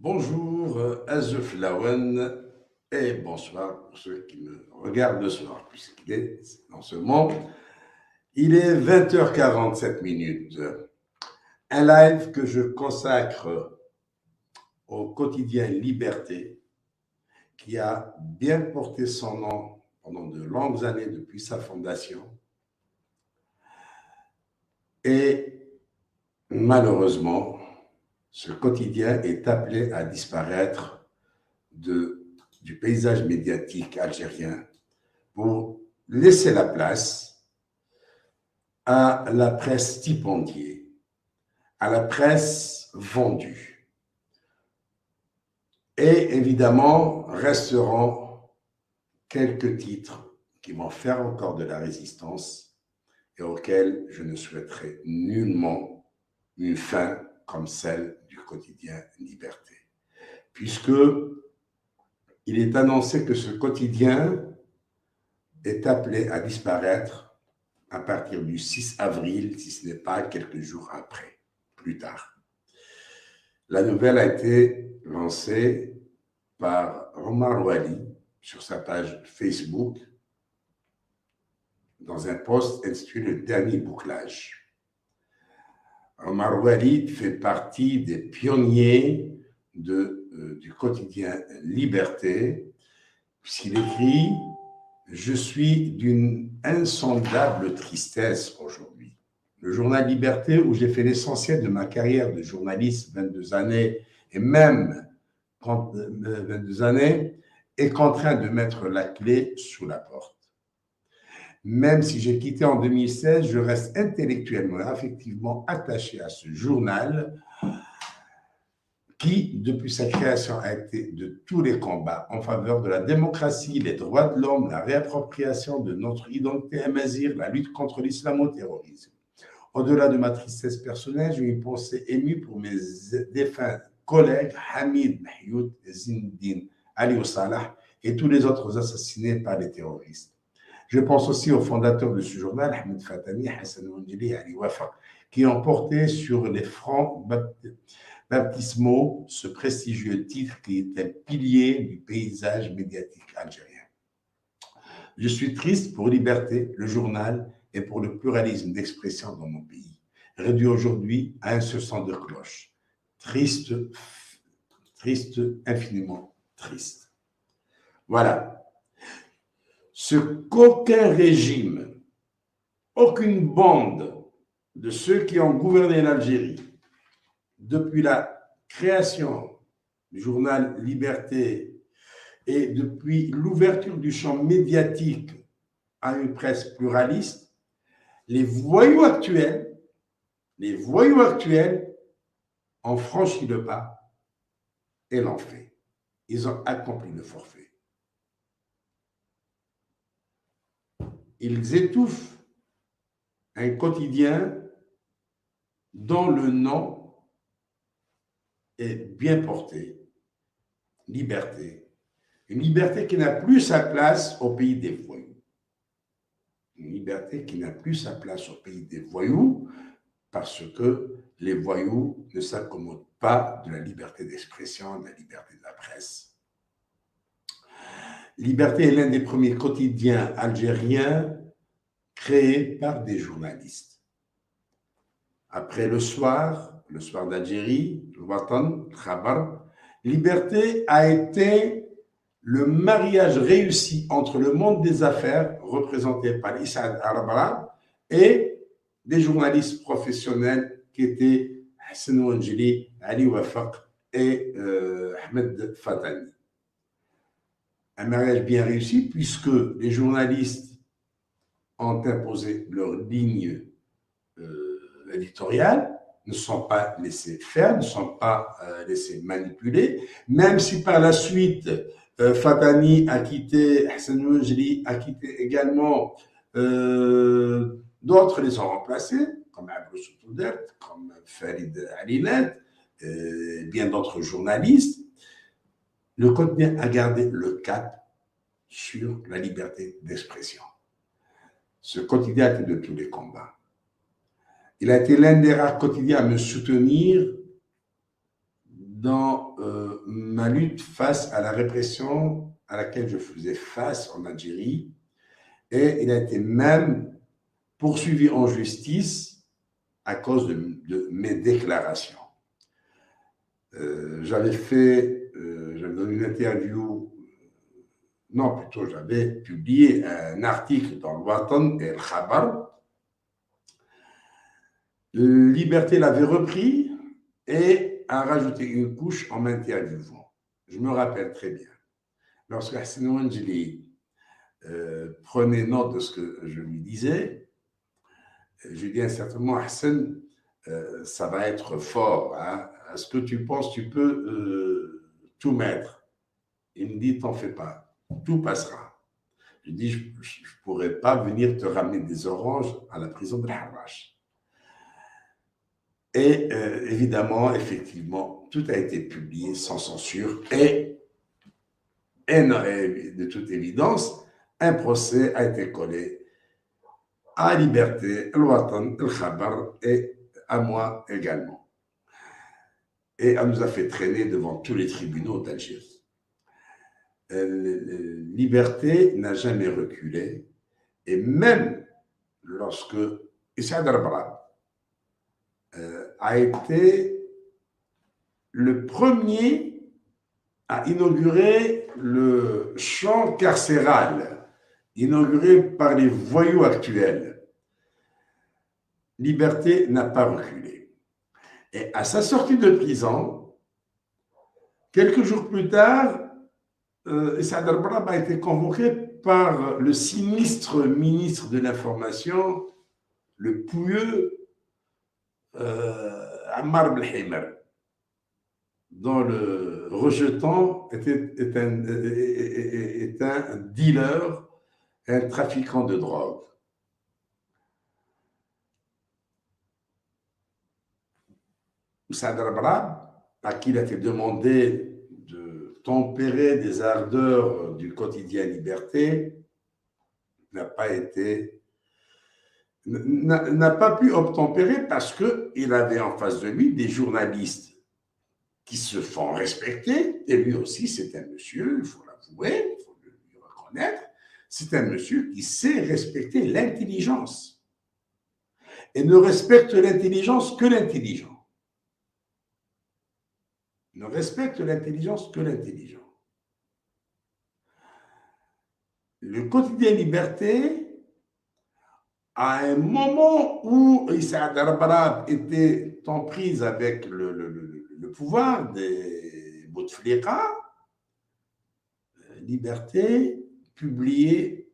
Bonjour Azef Lawen et bonsoir pour ceux qui me regardent le soir, puisqu'il est en ce moment, il est 20h47 minutes. Un live que je consacre au quotidien Liberté, qui a bien porté son nom pendant de longues années depuis sa fondation. Et malheureusement, ce quotidien est appelé à disparaître du paysage médiatique algérien pour laisser la place à la presse stipendiée, à la presse vendue. Et évidemment, resteront quelques titres qui vont faire encore de la résistance et auxquels je ne souhaiterais nullement une fin comme celle du quotidien Liberté. Puisque il est annoncé que ce quotidien est appelé à disparaître à partir du 6 avril, si ce n'est pas quelques jours après, plus tard. La nouvelle a été lancée par Omar Wali sur sa page Facebook dans un post intitulé Le dernier bouclage. Omar Wali fait partie des pionniers du quotidien Liberté, puisqu'il écrit « Je suis d'une insondable tristesse aujourd'hui. Le journal Liberté, où j'ai fait l'essentiel de ma carrière de journaliste, 22 années, et même 22 années, est contraint de mettre la clé sous la porte. Même si j'ai quitté en 2016, je reste intellectuellement et affectivement attaché à ce journal qui, depuis sa création, a été de tous les combats en faveur de la démocratie, les droits de l'homme, la réappropriation de notre identité amazigh, la lutte contre l'islamo-terrorisme. Au-delà de ma tristesse personnelle, j'ai une pensée émue pour mes défunts collègues Hamid Mahyoud, Zindine, Ali Salah et tous les autres assassinés par les terroristes. Je pense aussi aux fondateurs de ce journal, Ahmed Fatani, Hassan Ouandjili et Ali Wafaq, qui ont porté sur les fronts baptismaux ce prestigieux titre qui est un pilier du paysage médiatique algérien. Je suis triste pour Liberté, le journal, et pour le pluralisme d'expression dans mon pays, réduit aujourd'hui à un seul son de cloche. Triste, triste, infiniment triste. Voilà. Ce qu'aucun régime, aucune bande de ceux qui ont gouverné l'Algérie depuis la création du journal Liberté et depuis l'ouverture du champ médiatique à une presse pluraliste, les voyous actuels ont franchi le pas et l'ont fait. Ils ont accompli le forfait. Ils étouffent un quotidien dont le nom est bien porté, Liberté. Une liberté qui n'a plus sa place au pays des voyous. Une liberté qui n'a plus sa place au pays des voyous parce que les voyous ne s'accommodent pas de la liberté d'expression, de la liberté de la presse. Liberté est l'un des premiers quotidiens algériens créés par des journalistes. Après le soir d'Algérie, le Watan, le Khabar, Liberté a été le mariage réussi entre le monde des affaires, représenté par Issa Arabara, et des journalistes professionnels qui étaient Hassan Ouandjili, Ali Wafaq et Ahmed Fatani. Un mariage bien réussi puisque les journalistes ont imposé leur ligne éditoriale, ne sont pas laissés faire, ne sont pas laissés manipuler, même si par la suite Fatani a quitté, Hassan Ouandjili a quitté également, d'autres les ont remplacés, comme Abou Soutoudert, comme Farid Alinet, bien d'autres journalistes. Le quotidien a gardé le cap sur la liberté d'expression. Ce quotidien a été de tous les combats. Il a été l'un des rares quotidiens à me soutenir dans ma lutte face à la répression à laquelle je faisais face en Algérie. Et il a été même poursuivi en justice à cause de mes déclarations. J'avais donné une interview, non, plutôt j'avais publié un article dans le Watan et le Khabar. Liberté l'avait repris et a rajouté une couche en m'interviewant. Je me rappelle très bien. Lorsque Hassan Ouangeli prenait note de ce que je lui disais, je lui dis certainement, Hassan, ça va être fort. Hein. Est-ce que tu penses tu peux tout mettre? Il me dit, t'en fais pas, tout passera. Je dis, je ne pourrais pas venir te ramener des oranges à la prison de Harrach. Et évidemment, effectivement, tout a été publié sans censure et de toute évidence, un procès a été collé à Liberté, al Watan, al Khabar et à moi également. Et elle nous a fait traîner devant tous les tribunaux d'Algérie. Liberté n'a jamais reculé et même lorsque Issa Darbrab a été le premier à inaugurer le champ carcéral, inauguré par les voyous actuels. Liberté n'a pas reculé. Et à sa sortie de prison, quelques jours plus tard, Issa Darbrab a été convoqué par le sinistre ministre de l'Information, le pouilleux Ammar Belhimer, dont le rejetant est un dealer, un trafiquant de drogue. Issa Darbrab, à qui il a été demandé de tempérer des ardeurs du quotidien Liberté, n'a pas pu obtempérer parce qu'il avait en face de lui des journalistes qui se font respecter, et lui aussi c'est un monsieur, il faut l'avouer, il faut le reconnaître, c'est un monsieur qui sait respecter l'intelligence et ne respecte l'intelligence que l'intelligent. Ne respecte l'intelligence que l'intelligent. Le quotidien Liberté, à un moment où Issa Darbrab était en prise avec le pouvoir des Bouteflika, Liberté publiait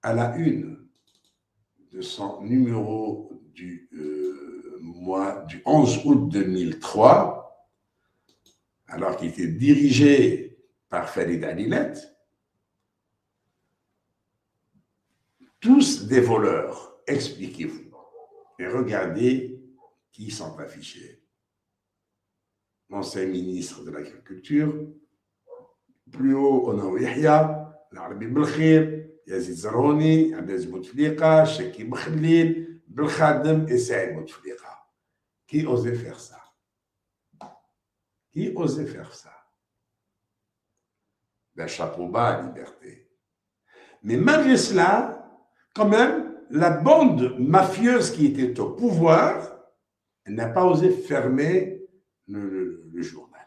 à la une de son numéro du 11 août 2003, alors qu'il était dirigé par Farid Alilet, tous des voleurs, expliquez-vous. Et regardez qui sont affichés. L'ancien ministre de l'Agriculture, plus haut, Onaou Yahya, l'Arabi Belkhir, Yazid Zarouni, Abdelaziz Bouteflika, Chekib Khalil, Belkhadem et Saïd Bouteflika. Qui osait faire ça? Qui osait faire ça? Ben, chapeau bas à Liberté. Mais malgré cela, quand même, la bande mafieuse qui était au pouvoir, elle n'a pas osé fermer le journal.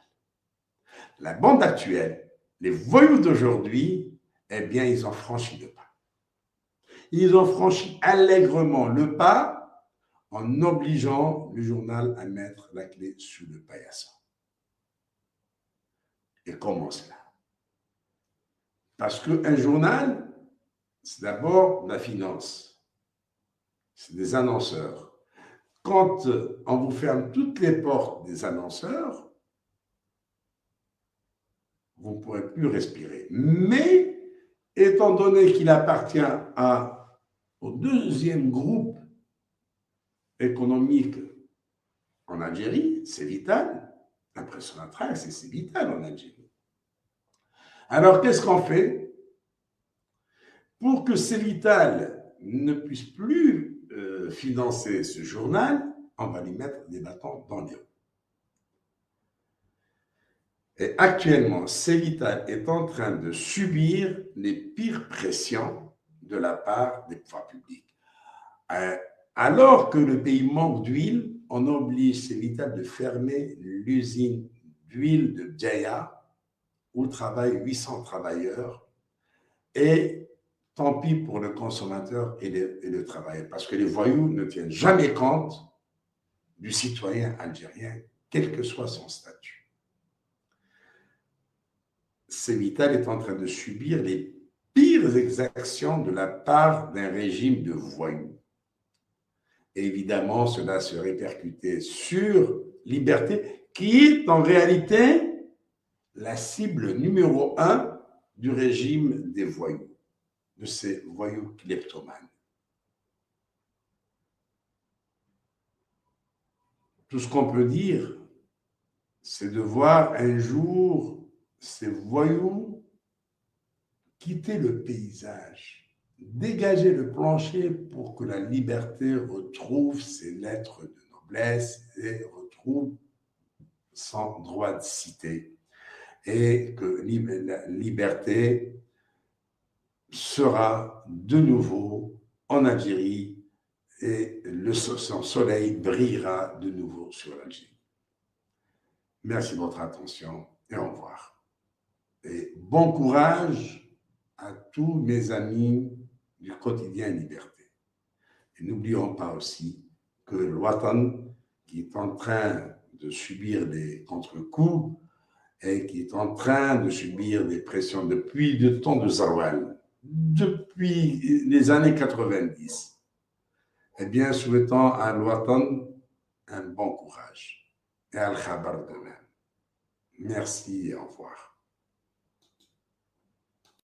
La bande actuelle, les voyous d'aujourd'hui, eh bien, ils ont franchi le pas. Ils ont franchi allègrement le pas en obligeant le journal à mettre la clé sous le paillasson. Et comment cela? Parce qu'un journal, c'est d'abord la finance. C'est des annonceurs. Quand on vous ferme toutes les portes des annonceurs, vous ne pourrez plus respirer. Mais, étant donné qu'il appartient au deuxième groupe économique en Algérie, c'est vital. Après Sonatrach, c'est vital en Algérie. Alors, qu'est-ce qu'on fait? Pour que Cévital ne puisse plus financer ce journal, on va lui mettre des bâtons dans les roues. Et actuellement, Cévital est en train de subir les pires pressions de la part des pouvoirs publics. Alors que le pays manque d'huile, on oblige Cévital de fermer l'usine d'huile de Djaya, où travaillent 800 travailleurs. Et tant pis pour le consommateur et le travailleur, parce que les voyous ne tiennent jamais compte du citoyen algérien, quel que soit son statut. Cévital est en train de subir les pires exactions de la part d'un régime de voyous. Et évidemment, cela se répercutait sur Liberté, qui est en réalité la cible numéro 1 du régime des voyous, de ces voyous kleptomanes. Tout ce qu'on peut dire, c'est de voir un jour ces voyous quitter le paysage, dégager le plancher pour que la liberté retrouve ses lettres de noblesse et retrouve son droit de cité. Et que la liberté sera de nouveau en Algérie et son soleil brillera de nouveau sur l'Algérie. Merci de votre attention et au revoir. Et bon courage à tous mes amis du quotidien Liberté. Et n'oublions pas aussi que l'Ouatan, qui est en train de subir des contre-coups et qui est en train de subir des pressions depuis le temps de Zaroual, depuis les années 90, eh bien, souhaitons à l'Ouatan un bon courage et à Al-Khabar de même. Merci et au revoir.